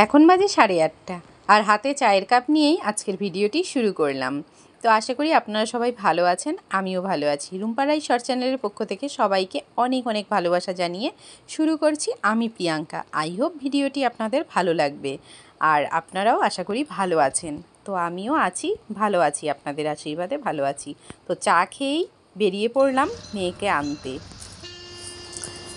এখন বাজে 8:30 আর হাতে চায়ের কাপ নিয়েই আজকের ভিডিওটি শুরু করলাম। তো আশা করি আপনারা সবাই ভালো আছেন, আমিও ভালো আছি। রুম্পা রাই শর্ট চ্যানেলের পক্ষ থেকে সবাইকে অনেক অনেক ভালোবাসা জানিয়ে শুরু করছি আমি প্রিয়াঙ্কা। আই হোপ ভিডিওটি আপনাদের ভালো লাগবে আর আপনারাও আশা করি ভালো আছেন। তো আমিও আছি, ভালো আছি, আপনাদের আশীর্বাদে ভালো আছি। তো চা খেয়েই বেরিয়ে পড়লাম মেয়েকে আনতে।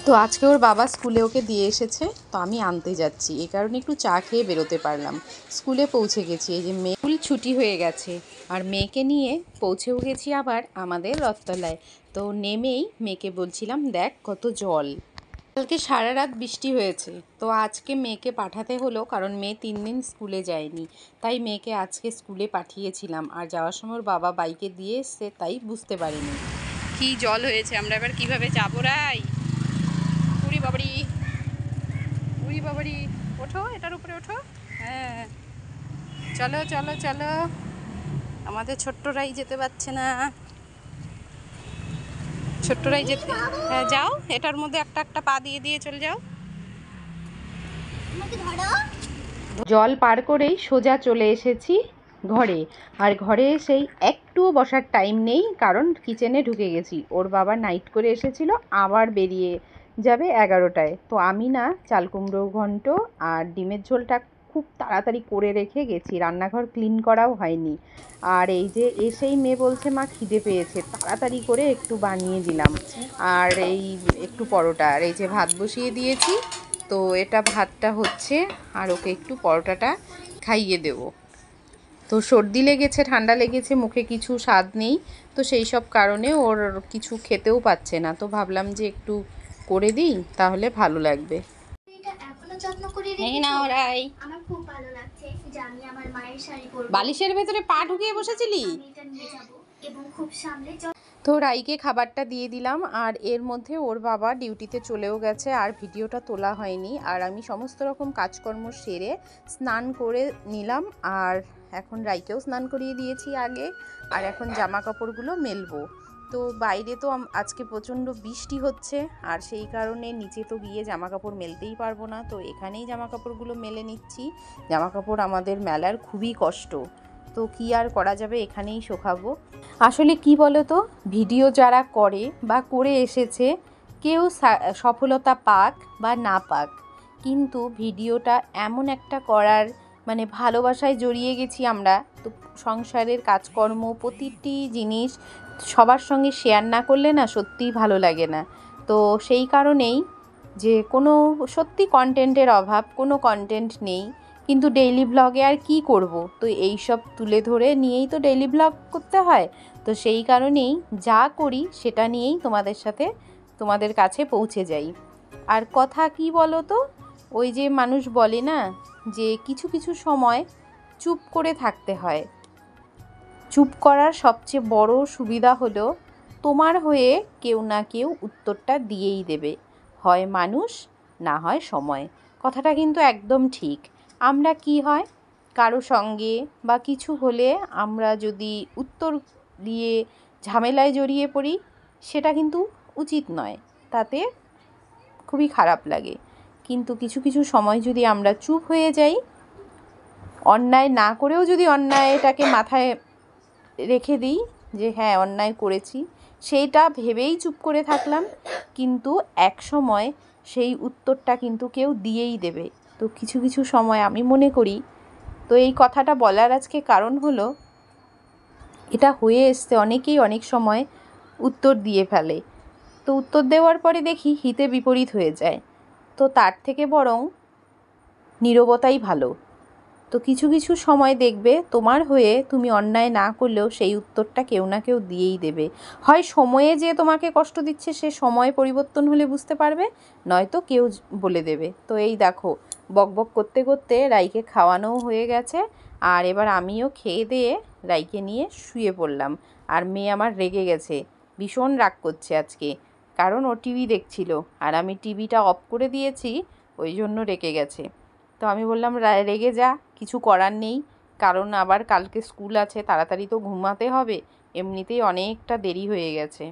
তো আজকে ওর বাবা স্কুলে ওকে দিয়ে এসেছে, তো আমি আনতে যাচ্ছি, এই কারণে একটু চা খেয়ে বেরোতে পারলাম। স্কুলে পৌঁছে গেছি, এই যে মেয়ে স্কুল ছুটি হয়ে গেছে আর মেয়েকে নিয়ে পৌঁছেও গেছি আবার আমাদের রথতলায়। তো নেমেই মেয়েকে বলছিলাম দেখ কত জল। কালকে সারা রাত বৃষ্টি হয়েছে, তো আজকে মেয়েকে পাঠাতে হলো কারণ মেয়ে 3 দিন স্কুলে যায়নি, তাই মেয়েকে আজকে স্কুলে পাঠিয়েছিলাম। আর যাওয়ার সময় ওর বাবা বাইকে দিয়ে এসছে, তাই বুঝতে পারিনি কি জল হয়েছে। আমরা এবার কিভাবে যাবো রাই? উড়ি বাবারি, উড়ি বাবারি, ওঠো, এটার উপরে ওঠো। হ্যাঁ চলো চলো চলো, আমাদের ছোট্টরাই যেতে পারছে না। ছোট্টরাই যেতে, হ্যাঁ যাও, এটার মধ্যে একটা একটা পা দিয়ে দিয়ে চলে যাও। জল পার করেই সোজা চলে এসেছি ঘরে। আর ঘরে এসেই একটুও বসার টাইম নেই, কারণ কিচেনে ঢুকে গেছি। ওর বাবা নাইট করে এসেছিল, আবার বেরিয়ে যাবে 11টায়। তো আমি না চাল কুমড়ো ঘন্ট আর ডিমের ঝোলটা খুব তাড়াতাড়ি করে রেখে গেছি, রান্নাঘর ক্লিন করাও হয়নি। আর এই যে এসেই মেয়ে বলছে মা খিদে পেয়েছে, তাড়াতাড়ি করে একটু বানিয়ে দিলাম। আর এই একটু পরোটা, আর এই যে ভাত বসিয়ে দিয়েছি। তো এটা ভাতটা হচ্ছে আর ওকে একটু পরোটাটা খাইয়ে দেবো। তো সর্দি লেগেছে, ঠান্ডা লেগেছে, মুখে কিছু স্বাদ নেই, তো সেই সব কারণে ওর কিছু খেতেও পাচ্ছে না। তো ভাবলাম যে একটু করে দিই, তাহলে ভালো লাগবে। বালিশের ভেতরে পা ঢুকিয়ে বসেছিলি? তো রাইকে খাবারটা দিয়ে দিলাম, আর এর মধ্যে ওর বাবা ডিউটিতে চলেও গেছে আর ভিডিওটা তোলা হয়নি। আর আমি সমস্ত রকম কাজকর্ম সেরে স্নান করে নিলাম, আর এখন রাইকেও স্নান করিয়ে দিয়েছি আগে। আর এখন জামা কাপড়গুলো মেলবো। তো বাইরে তো আজকে প্রচণ্ড বৃষ্টি হচ্ছে, আর সেই কারণে নিচে তো গিয়ে জামা কাপড় মেলতেই পারবো না, তো এখানেই জামা কাপড়গুলো মেলে নিচ্ছি। জামা কাপড় আমাদের মেলার খুবই কষ্ট, তো কি আর করা যাবে, এখানেই শোকাবো। আসলে কি বলো তো, ভিডিও যারা করে বা করে এসেছে, কেউ সফলতা পাক বা না পাক, কিন্তু ভিডিওটা এমন একটা করার মানে ভালোবাসায় জড়িয়ে গেছি আমরা। তো সংসারের কাজকর্ম প্রতিটি জিনিস সবার সঙ্গে শেয়ার না করলে না সত্যিই ভালো লাগে না। তো সেই কারণেই যে কোনো সত্যি কন্টেন্টের অভাব, কোনো কন্টেন্ট নেই, কিন্তু ডেইলি ব্লগে আর কি করব, তো এই সব তুলে ধরে নিয়েই তো ডেইলি ব্লগ করতে হয়। তো সেই কারণেই যা করি সেটা নিয়েই তোমাদের কাছে পৌঁছে যাই। আর কথা কি বলো তো, ওই যে মানুষ বলে না যে কিছু কিছু সময় চুপ করে থাকতে হয়। চুপ করার সবচেয়ে বড় সুবিধা হলো তোমার হয়ে কেউ না কেউ উত্তরটা দিয়েই দেবে, হয় মানুষ, না হয় সময়। কথাটা কিন্তু একদম ঠিক। আমরা কি হয়, কারো সঙ্গে বা কিছু হলে আমরা যদি উত্তর দিয়ে ঝামেলায় জড়িয়ে পড়ি, সেটা কিন্তু উচিত নয়, তাতে খুবই খারাপ লাগে। কিন্তু কিছু কিছু সময় যদি আমরা চুপ হয়ে যাই, অন্যায় না করেও যদি অন্যায়টাকে মাথায় রেখে দিই যে হ্যাঁ অন্যায় করেছি, সেইটা ভেবেই চুপ করে থাকলাম, কিন্তু এক সময় সেই উত্তরটা কিন্তু কেউ দিয়েই দেবে। তো কিছু কিছু সময় আমি মনে করি, তো এই কথাটা বলার আজকে কারণ হলো, এটা হয়ে এসছে অনেকেই অনেক সময় উত্তর দিয়ে ফেলে, তো উত্তর দেওয়ার পরে দেখি হিতে বিপরীত হয়ে যায়। তো তার থেকে বরং নীরবতাই ভালো। তো কিছু কিছু সময় দেখবে তোমার হয়ে তুমি অন্যায় না করলেও সেই উত্তরটা কেউ না কেউ দিয়েই দেবে। হয় সময়ে যে তোমাকে কষ্ট দিচ্ছে সে সময় পরিবর্তন হলে বুঝতে পারবে, নয়তো কেউ বলে দেবে। তো এই দেখো, বকবক করতে করতে রাইকে খাওয়ানোও হয়ে গেছে, আর এবার আমিও খেয়ে দিয়ে রাইকে নিয়ে শুয়ে পড়লাম। আর মেয়ে আমার রেগে গেছে, ভীষণ রাগ করছে আজকে, কারণ ও টিভি দেখছিল আর আমি টিভিটা অফ করে দিয়েছি, ওই জন্য রেগে গেছে। তো আমি বললাম রেগে যা, কিছু করার নেই, কারণ আবার কালকে স্কুল আছে, তাড়াতাড়ি তো ঘুমাতে হবে, এমনিতেই অনেকটা দেরি হয়ে গেছে।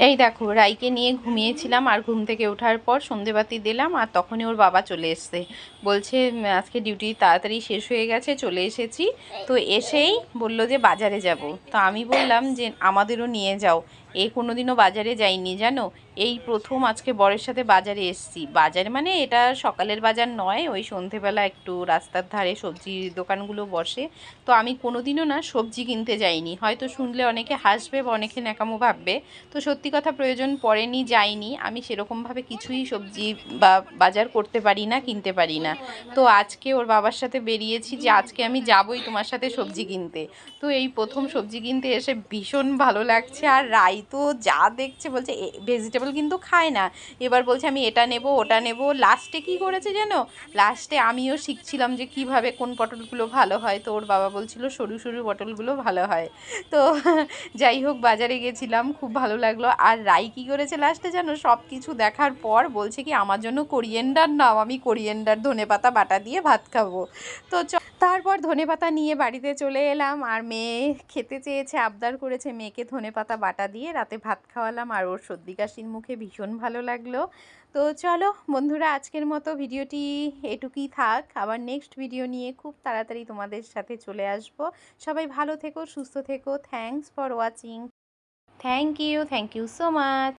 এই দেখো রাইকে নিয়ে ঘুমিয়েছিলাম, আর ঘুম থেকে ওঠার পর সন্ধেবাতি দিলাম, আর তখনই ওর বাবা চলে এসছে। বলছে আজকে ডিউটি তাড়াতাড়ি শেষ হয়ে গেছে, চলে এসেছি। তো এসেই বলল যে বাজারে যাব। তো আমি বললাম যে আমাদেরও নিয়ে যাও, এ কোনোদিনও বাজারে যাইনি জানো, এই প্রথম আজকে বরের সাথে বাজারে এসছি। বাজার মানে এটা সকালের বাজার নয়, ওই সন্ধেবেলা একটু রাস্তার ধারে সবজির দোকানগুলো বসে। তো আমি কোনোদিনও না সবজি কিনতে যাইনি, হয়তো শুনলে অনেকে হাসবে বা অনেকে ন্যাকামো ভাববে। তো সত্যি কথা প্রয়োজন পড়েনি, যাইনি আমি সেরকমভাবে কিছুই সবজি বা বাজার করতে পারি না, কিনতে পারি না। তো আজকে ওর বাবার সাথে বেরিয়েছি যে আজকে আমি যাবই তোমার সাথে সবজি কিনতে। তো এই প্রথম সবজি কিনতে এসে ভীষণ ভালো লাগছে। আর রাই তো যা দেখছে বলছে ভেজিটেবল কিন্তু খায় না, এবার বলছে আমি এটা নেব ওটা নেব। লাস্টে কি করেছে যেন, লাস্টে আমিও শিখছিলাম যে কিভাবে কোন পটলগুলো ভালো হয়, তো ওর বাবা বলছিল সরু সরু পটলগুলো ভালো হয়। তো যাই হোক বাজারে গেছিলাম, খুব ভালো লাগলো। আর রাই কী করেছে লাস্টে জানো, সব কিছু দেখার পর বলছে কি আমার জন্য কোরিয়েন্ডার নাও, আমি কোরিয়েন্ডার ধনেপাতা বাটা দিয়ে ভাত খাবো। তো তারপর ধনেপাতা নিয়ে বাড়িতে চলে এলাম, আর মেয়ে খেতে চেয়েছে, আবদার করেছে, মেয়েকে ধনেপাতা বাটা দিয়ে রাতে ভাত খাওয়ালাম, আর ওর সর্দি কাশির মুখে ভীষণ ভালো লাগলো। তো চলো বন্ধুরা, আজকের মতো ভিডিওটি এটুকুই থাক, আবার নেক্সট ভিডিও নিয়ে খুব তাড়াতাড়ি তোমাদের সাথে চলে আসবো। সবাই ভালো থেকো, সুস্থ থেকো। Thanks for watching. Thank you so much.